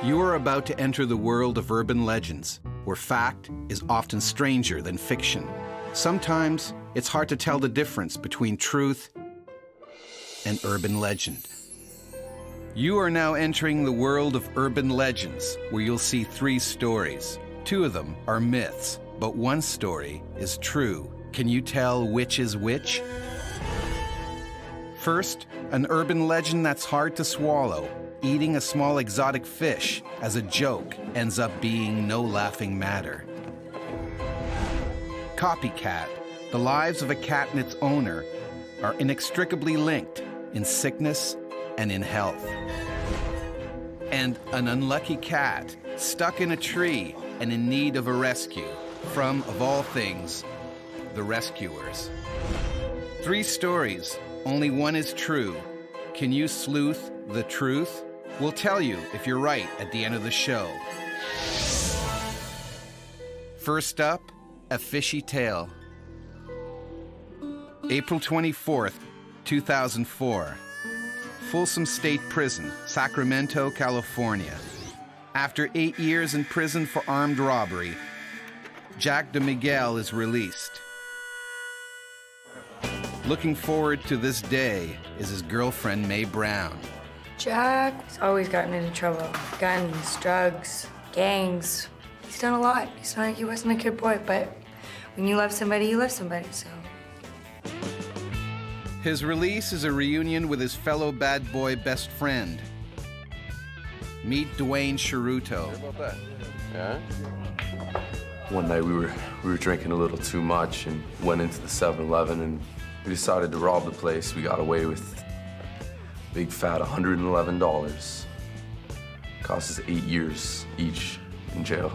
You are about to enter the world of urban legends, where fact is often stranger than fiction. Sometimes it's hard to tell the difference between truth and urban legend. You are now entering the world of urban legends, where you'll see 3 stories. 2 of them are myths, but one story is true. Can you tell which is which? First, an urban legend that's hard to swallow. Eating a small exotic fish as a joke ends up being no laughing matter. Copycat. The lives of a cat and its owner are inextricably linked in sickness and in health. And an unlucky cat stuck in a tree and in need of a rescue from, of all things, the rescuers. 3 stories, only one is true. Can you sleuth the truth? We'll tell you if you're right at the end of the show. First up, a fishy tale. April 24th, 2004. Folsom State Prison, Sacramento, California. After 8 years in prison for armed robbery, Jack DeMiguel is released. Looking forward to this day is his girlfriend, Mae Brown. Jack's always gotten into trouble. Guns, drugs, gangs. He's done a lot. It's not like he wasn't a good boy, but when you love somebody, you love somebody, so. His release is a reunion with his fellow bad boy best friend. Meet Dwayne Charuto. How about that? Yeah? One night we were drinking a little too much and went into the 7-Eleven and we decided to rob the place. We got away with big fat $111. Cost us 8 years each in jail.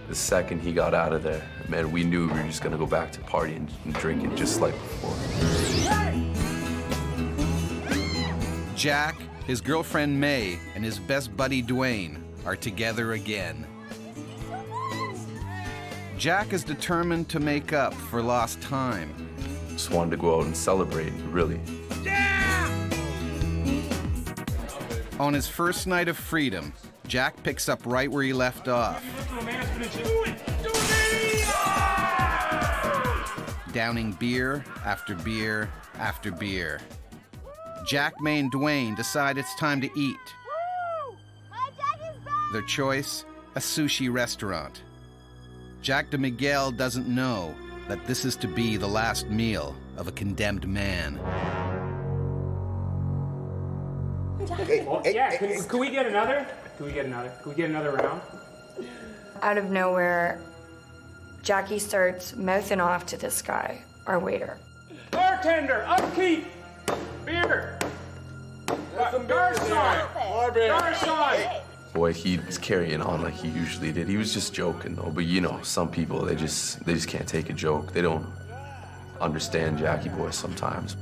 The second he got out of there, man, we knew we were just gonna go back to partying and drinking just like before. Jack, his girlfriend Mae, and his best buddy Dwayne are together again. Jack is determined to make up for lost time. Just wanted to go out and celebrate, really. Yeah! On his first night of freedom, Jack picks up right where he left off. Downing beer after beer after beer. Jack, Mae, and Dwayne decide it's time to eat. Their choice, a sushi restaurant. Jack DeMiguel doesn't know that this is to be the last meal of a condemned man. Well, yeah, can we get another? Can we get another round? Out of nowhere, Jackie starts mouthing off to this guy, our waiter. Bartender, upkeep, beer. Garçon. Boy, he was carrying on like he usually did. He was just joking though, but you know, some people, they just can't take a joke. They don't understand Jackie boy sometimes.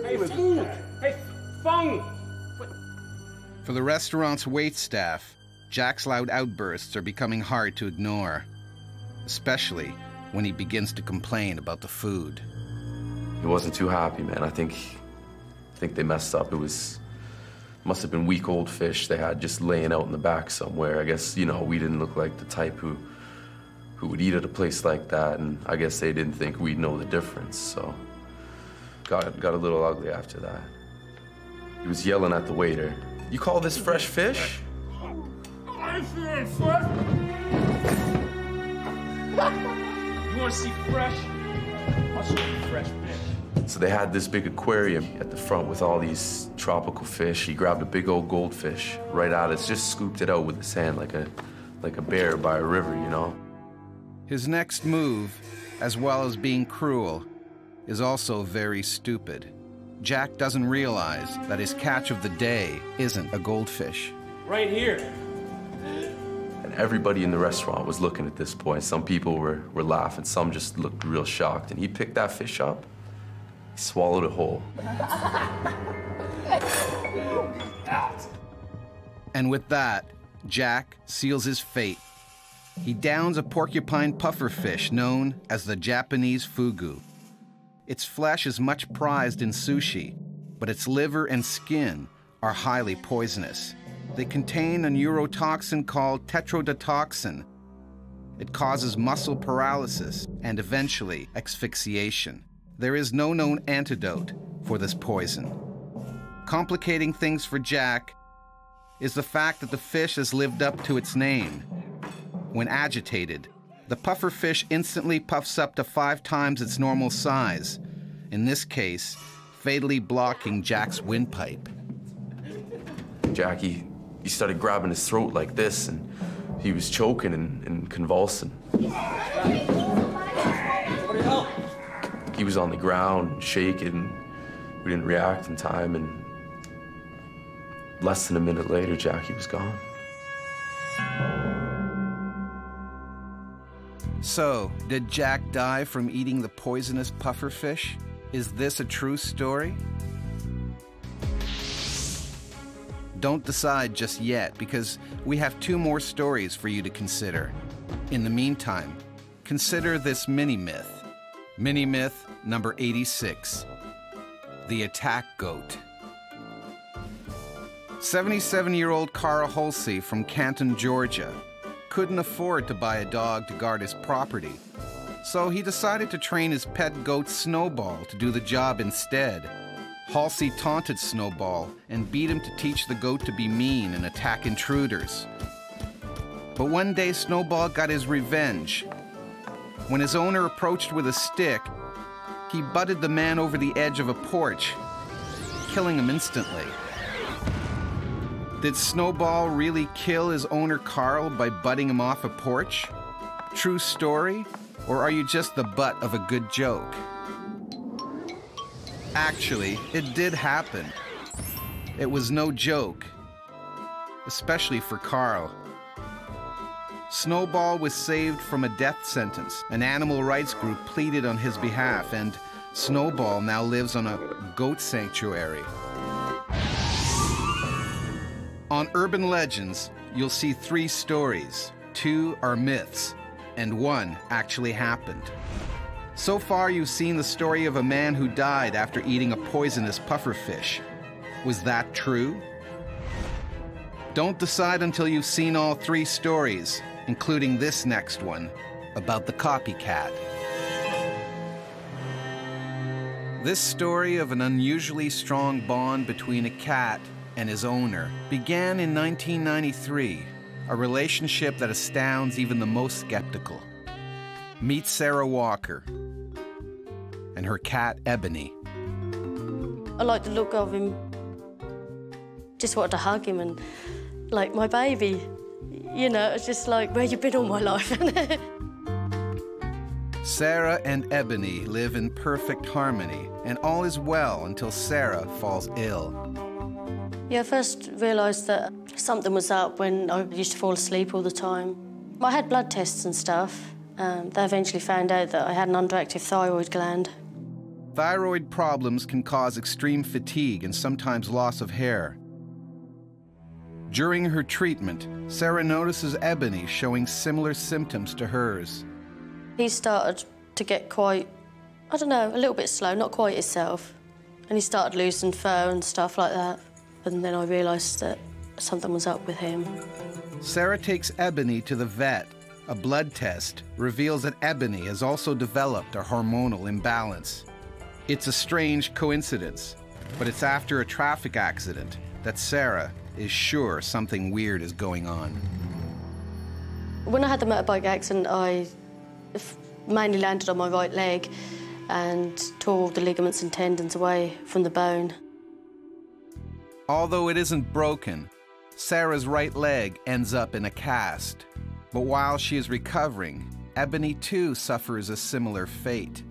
Hey, food! Hey, fung! For the restaurant's waitstaff, Jack's loud outbursts are becoming hard to ignore, especially when he begins to complain about the food. He wasn't too happy, man. I think they messed up. Must have been week old fish they had just laying out in the back somewhere. I guess, you know, we didn't look like the type who would eat at a place like that, and I guess they didn't think we'd know the difference, so got a little ugly after that. He was yelling at the waiter, "You call this fresh fish?" I feel fresh. You want to see fresh? I'll show you fresh fish. So they had this big aquarium at the front with all these tropical fish. He grabbed a big old goldfish right out of it, just scooped it out with his hand like a bear by a river, you know? His next move, as well as being cruel, is also very stupid. Jack doesn't realize that his catch of the day isn't a goldfish. Right here. And everybody in the restaurant was looking at this point. Some people were laughing, some just looked real shocked. And he picked that fish up, he swallowed it whole. And with that, Jack seals his fate. He downs a porcupine pufferfish known as the Japanese fugu. Its flesh is much prized in sushi, but its liver and skin are highly poisonous. They contain a neurotoxin called tetrodotoxin. It causes muscle paralysis and eventually asphyxiation. There is no known antidote for this poison. Complicating things for Jack is the fact that the fish has lived up to its name. When agitated, the pufferfish instantly puffs up to 5 times its normal size, in this case, fatally blocking Jack's windpipe. Jackie, he started grabbing his throat like this, and he was choking and convulsing. He was on the ground, shaking. We didn't react in time, and less than a minute later, Jackie was gone. So, did Jack die from eating the poisonous pufferfish? Is this a true story? Don't decide just yet, because we have 2 more stories for you to consider. In the meantime, consider this mini-myth. Mini-myth number 86. The attack goat. 77-year-old Carl Hulsey from Canton, Georgia, couldn't afford to buy a dog to guard his property, so he decided to train his pet goat Snowball to do the job instead. Halsey taunted Snowball and beat him to teach the goat to be mean and attack intruders. But one day Snowball got his revenge. When his owner approached with a stick, he butted the man over the edge of a porch, killing him instantly. Did Snowball really kill his owner Carl by butting him off a porch? True story? Or are you just the butt of a good joke? Actually, it did happen. It was no joke, especially for Carl. Snowball was saved from a death sentence. An animal rights group pleaded on his behalf, and Snowball now lives on a goat sanctuary. On Urban Legends, you'll see 3 stories. 2 are myths, and 1 actually happened. So far, you've seen the story of a man who died after eating a poisonous pufferfish. Was that true? Don't decide until you've seen all 3 stories, including this next one about the Copycat. This story of an unusually strong bond between a cat and his owner began in 1993, a relationship that astounds even the most skeptical. Meet Sarah Walker and her cat, Ebony. I like the look of him. Just wanted to hug him and, like, my baby. You know, it's just like, where you been all my life? Sarah and Ebony live in perfect harmony, and all is well until Sarah falls ill. Yeah, I first realised that something was up when I used to fall asleep all the time. I had blood tests and stuff. They eventually found out that I had an underactive thyroid gland. Thyroid problems can cause extreme fatigue and sometimes loss of hair. During her treatment, Sarah notices Ebony showing similar symptoms to hers. He started to get quite, I don't know, a little bit slow, not quite himself. And he started losing fur and stuff like that. And then I realised that something was up with him. Sarah takes Ebony to the vet. A blood test reveals that Ebony has also developed a hormonal imbalance. It's a strange coincidence, but it's after a traffic accident that Sarah is sure something weird is going on. When I had the motorbike accident, I mainly landed on my right leg and tore all the ligaments and tendons away from the bone. Although it isn't broken, Sarah's right leg ends up in a cast. But while she is recovering, Ebony too suffers a similar fate.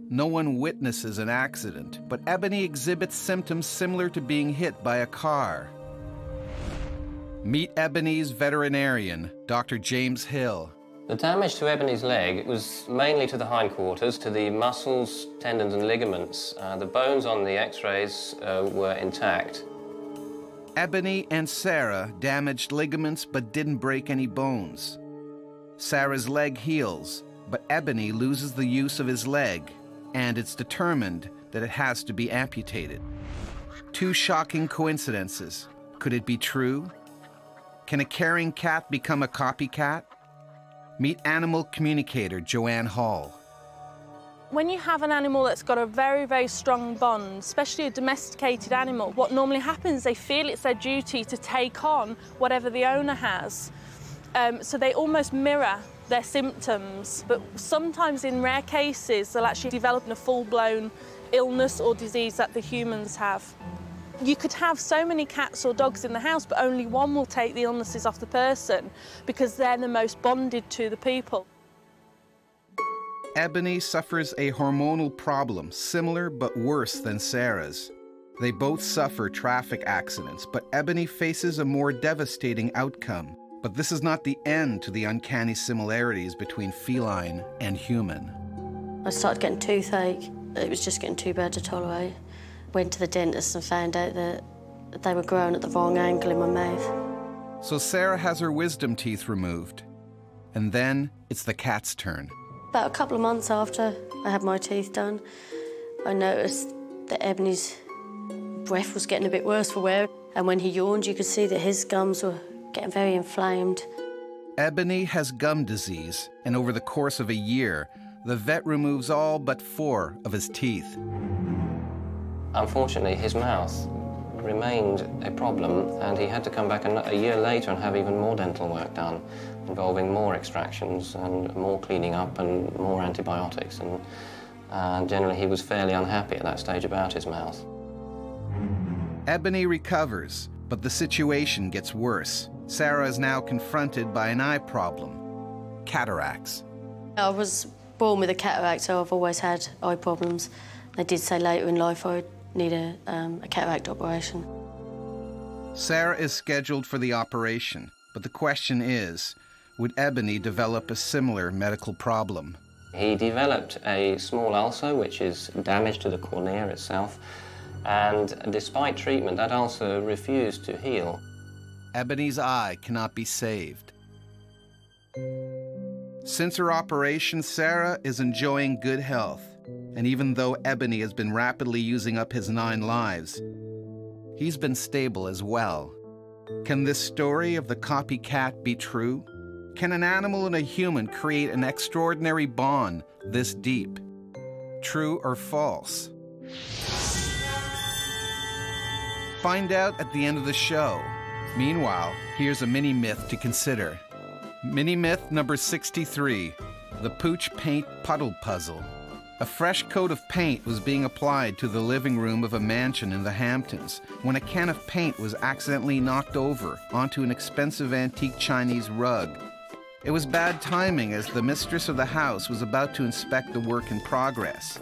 No one witnesses an accident, but Ebony exhibits symptoms similar to being hit by a car. Meet Ebony's veterinarian, Dr. James Hill. The damage to Ebony's leg was mainly to the hindquarters, to the muscles, tendons and ligaments. The bones on the x-rays were intact. Ebony and Sarah damaged ligaments but didn't break any bones. Sarah's leg heals, but Ebony loses the use of his leg, and it's determined that it has to be amputated. Two shocking coincidences. Could it be true? Can a caring cat become a copycat? Meet animal communicator Joanne Hall. When you have an animal that's got a very, very strong bond, especially a domesticated animal, what normally happens, they feel it's their duty to take on whatever the owner has. So they almost mirror their symptoms. But sometimes, in rare cases, they'll actually develop a full-blown illness or disease that the humans have. You could have so many cats or dogs in the house, but only one will take the illnesses off the person because they're the most bonded to the people. Ebony suffers a hormonal problem similar but worse than Sarah's. They both suffer traffic accidents, but Ebony faces a more devastating outcome. But this is not the end to the uncanny similarities between feline and human. I started getting toothache. It was just getting too bad to tolerate. Went to the dentist and found out that they were growing at the wrong angle in my mouth. So Sarah has her wisdom teeth removed. And then it's the cat's turn. About a couple of months after I had my teeth done, I noticed that Ebony's breath was getting a bit worse for wear. And when he yawned, you could see that his gums were getting very inflamed. Ebony has gum disease, and over the course of a year, the vet removes all but 4 of his teeth. Unfortunately, his mouth remained a problem, and he had to come back a year later and have even more dental work done, involving more extractions and more cleaning up and more antibiotics. And generally, he was fairly unhappy at that stage about his mouth. Ebony recovers, but the situation gets worse. Sarah is now confronted by an eye problem, cataracts. I was born with a cataract, so I've always had eye problems. They did say later in life I'd need a cataract operation. Sarah is scheduled for the operation, but the question is, would Ebony develop a similar medical problem? He developed a small ulcer, which is damage to the cornea itself, and despite treatment, that ulcer refused to heal. Ebony's eye cannot be saved. Since her operation, Sarah is enjoying good health, and even though Ebony has been rapidly using up his 9 lives, he's been stable as well. Can this story of the copycat be true? Can an animal and a human create an extraordinary bond this deep? True or false? Find out at the end of the show. Meanwhile, here's a mini-myth to consider. Mini-myth number 63, the Pooch paint puddle puzzle. A fresh coat of paint was being applied to the living room of a mansion in the Hamptons when a can of paint was accidentally knocked over onto an expensive antique Chinese rug. It was bad timing as the mistress of the house was about to inspect the work in progress.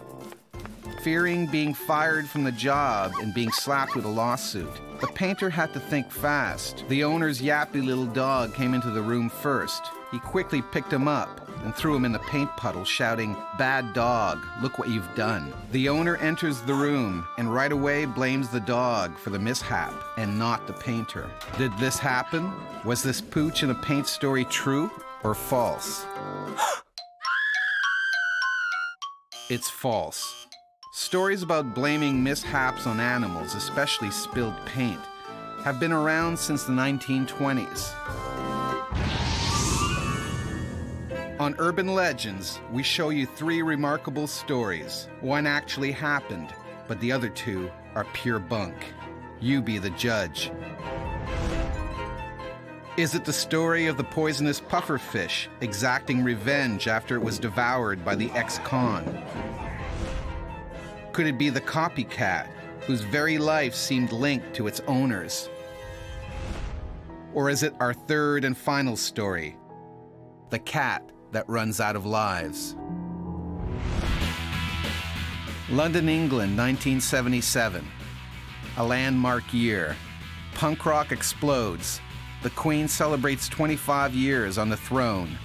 Fearing being fired from the job and being slapped with a lawsuit, the painter had to think fast. The owner's yappy little dog came into the room first. He quickly picked him up and threw him in the paint puddle, shouting, "Bad dog, look what you've done." The owner enters the room and right away blames the dog for the mishap and not the painter. Did this happen? Was this Pooch in a paint story true or false? It's false. Stories about blaming mishaps on animals, especially spilled paint, have been around since the 1920s. On Urban Legends, we show you 3 remarkable stories. One actually happened, but the other 2 are pure bunk. You be the judge. Is it the story of the poisonous pufferfish exacting revenge after it was devoured by the ex-con? Could it be the copycat, whose very life seemed linked to its owners? Or is it our 3rd and final story, the cat that runs out of lives? London, England, 1977. A landmark year. Punk rock explodes. The Queen celebrates 25 years on the throne.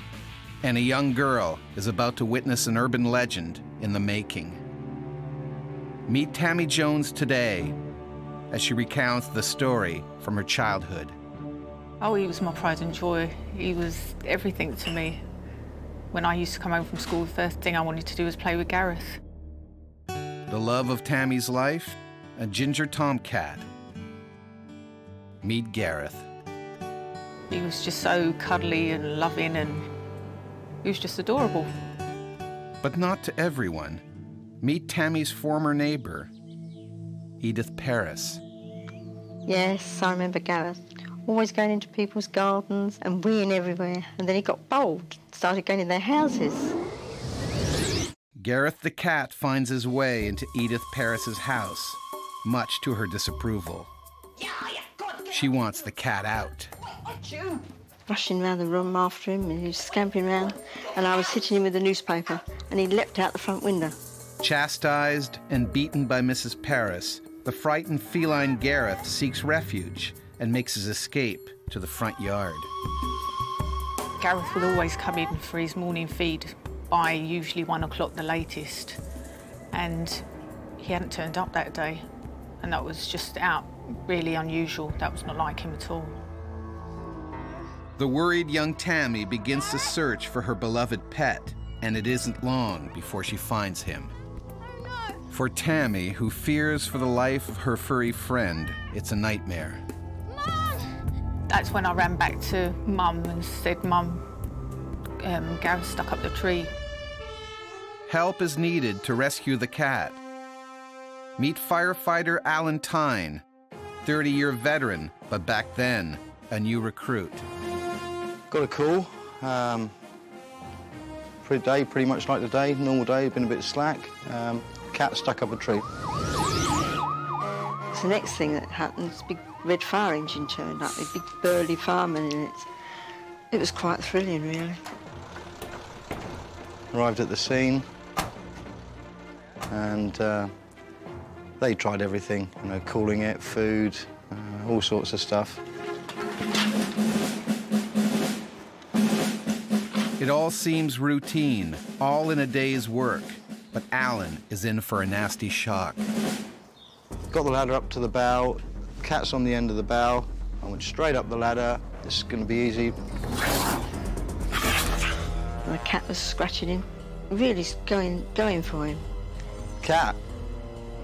And a young girl is about to witness an urban legend in the making. Meet Tammy Jones today as she recounts the story from her childhood. Oh, he was my pride and joy. He was everything to me. When I used to come home from school, the first thing I wanted to do was play with Gareth. The love of Tammy's life a ginger tomcat. Meet Gareth. He was just so cuddly and loving, and he was just adorable. But not to everyone. Meet Tammy's former neighbor, Edith Paris. Yes, I remember Gareth. Always going into people's gardens and weeing everywhere. And then he got bold, started going in their houses. Gareth the cat finds his way into Edith Paris's house, much to her disapproval. She wants the cat out. Rushing around the room after him, and he was scampering around, and I was hitting him with a newspaper, and he leapt out the front window. Chastised and beaten by Mrs. Paris, the frightened feline Gareth seeks refuge and makes his escape to the front yard. Gareth would always come in for his morning feed by usually 1 o'clock the latest, and he hadn't turned up that day, and that was just really unusual. That was not like him at all. The worried young Tammy begins to search for her beloved pet, and it isn't long before she finds him. For Tammy, who fears for the life of her furry friend, it's a nightmare. That's when I ran back to Mum and said, Mum, Gareth stuck up the tree. Help is needed to rescue the cat. Meet firefighter Alan Tyne, 30-year veteran, but back then, a new recruit. Got a call. Pretty much like today, normal day, been a bit slack. Cat stuck up a tree. So the next thing that happened was a big red fire engine turned up, a big burly fireman in it. It was quite thrilling, really. Arrived at the scene, and they tried everything, you know, cooling it, food, all sorts of stuff. It all seems routine, all in a day's work, but Alan is in for a nasty shock. Got the ladder up to the bow, cat's on the end of the bow. I went straight up the ladder. This is going to be easy. And the cat was scratching him, really going for him. Cat,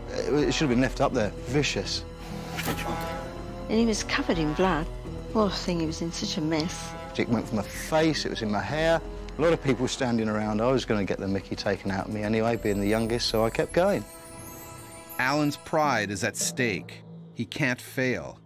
it should have been left up there, vicious. And he was covered in blood. Poor thing, he was in such a mess. It went from my face, it was in my hair. A lot of people standing around. I was going to get the mickey taken out of me anyway, being the youngest, so I kept going. Alan's pride is at stake. He can't fail.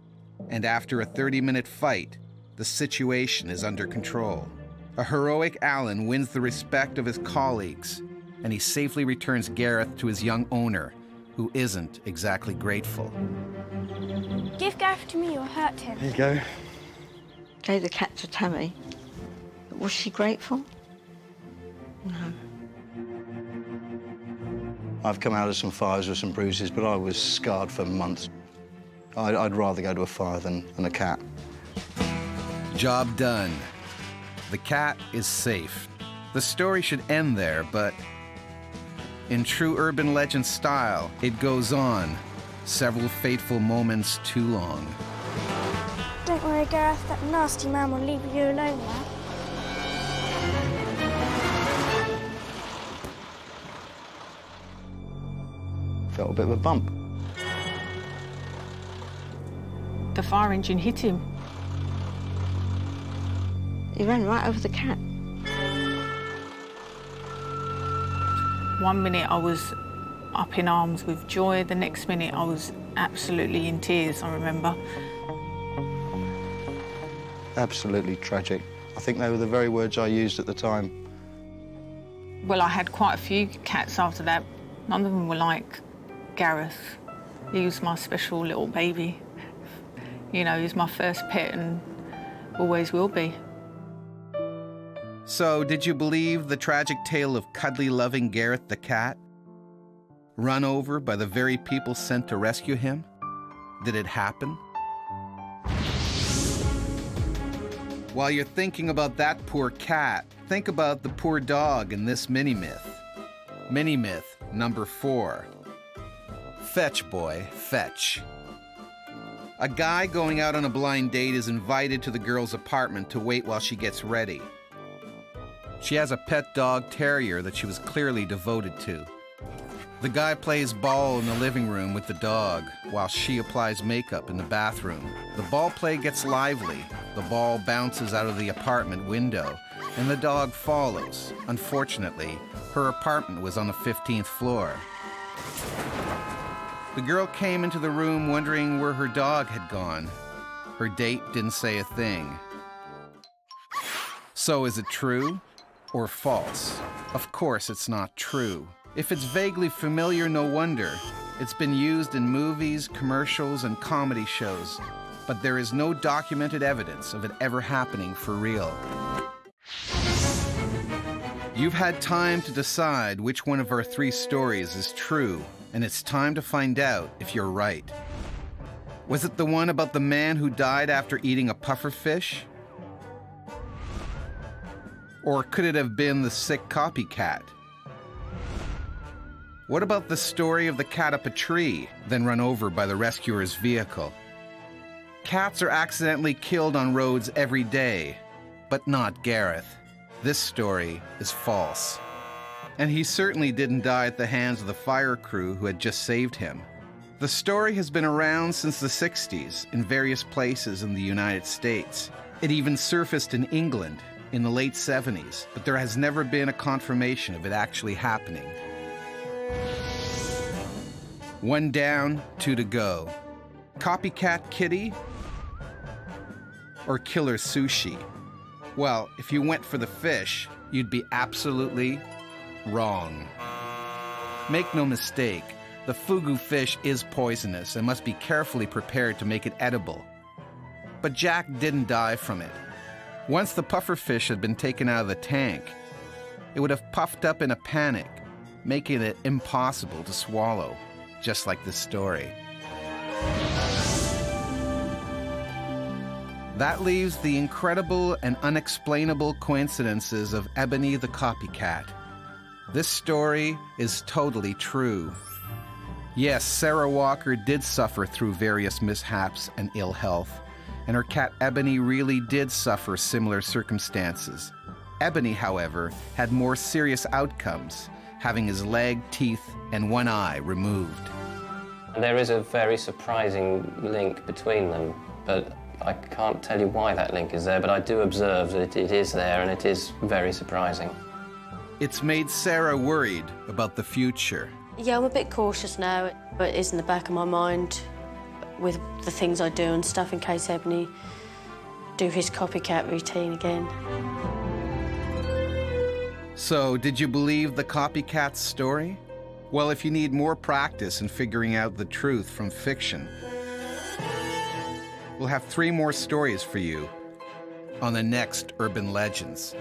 And after a 30-minute fight, the situation is under control. A heroic Alan wins the respect of his colleagues, and he safely returns Gareth to his young owner, who isn't exactly grateful. Give Gareth to me or hurt him. There you go. Gave the cat to Tammy. But was she grateful? No. I've come out of some fires with some bruises, but I was scarred for months. I'd rather go to a fire than a cat. Job done. The cat is safe. The story should end there, but in true urban legend style, it goes on. Several fateful moments too long. Don't worry, Gareth, that nasty man will leave you alone now. Felt a bit of a bump. The fire engine hit him. He ran right over the cat. 1 minute I was up in arms with joy, the next minute I was absolutely in tears, I remember. Absolutely tragic. I think they were the very words I used at the time. Well, I had quite a few cats after that. None of them were like Gareth. He was my special little baby. You know, he was my first pet and always will be. So, did you believe the tragic tale of cuddly loving Gareth the cat? Run over by the very people sent to rescue him? Did it happen? While you're thinking about that poor cat, think about the poor dog in this mini-myth. Mini-myth number 4. Fetch, boy, fetch. A guy going out on a blind date is invited to the girl's apartment to wait while she gets ready. She has a pet dog terrier that she was clearly devoted to. The guy plays ball in the living room with the dog while she applies makeup in the bathroom. The ball play gets lively. The ball bounces out of the apartment window and the dog follows. Unfortunately, her apartment was on the 15th floor. The girl came into the room wondering where her dog had gone. Her date didn't say a thing. So is it true or false? Of course it's not true. If it's vaguely familiar, no wonder. It's been used in movies, commercials, and comedy shows, but there is no documented evidence of it ever happening for real. You've had time to decide which one of our 3 stories is true, and it's time to find out if you're right. Was it the one about the man who died after eating a puffer fish? Or could it have been the sick copycat? What about the story of the cat up a tree, then run over by the rescuer's vehicle? Cats are accidentally killed on roads every day, but not Gareth. This story is false. And he certainly didn't die at the hands of the fire crew who had just saved him. The story has been around since the 60s in various places in the United States. It even surfaced in England in the late 70s, but there has never been a confirmation of it actually happening. 1 down, 2 to go. Copycat kitty or killer sushi? Well, if you went for the fish, you'd be absolutely wrong. Make no mistake, the fugu fish is poisonous and must be carefully prepared to make it edible. But Jack didn't die from it. Once the puffer fish had been taken out of the tank, it would have puffed up in a panic, making it impossible to swallow, just like this story. That leaves the incredible and unexplainable coincidences of Ebony the Copycat. This story is totally true. Yes, Sarah Walker did suffer through various mishaps and ill health, and her cat Ebony really did suffer similar circumstances. Ebony, however, had more serious outcomes, having his leg, teeth, and 1 eye removed. There is a very surprising link between them, but I can't tell you why that link is there, but I do observe that it is there, and it is very surprising. It's made Sarah worried about the future. Yeah, I'm a bit cautious now, but it is in the back of my mind with the things I do and stuff in case Ebony do his copycat routine again. So, did you believe the copycat's story? Well, if you need more practice in figuring out the truth from fiction, we'll have 3 more stories for you on the next Urban Legends.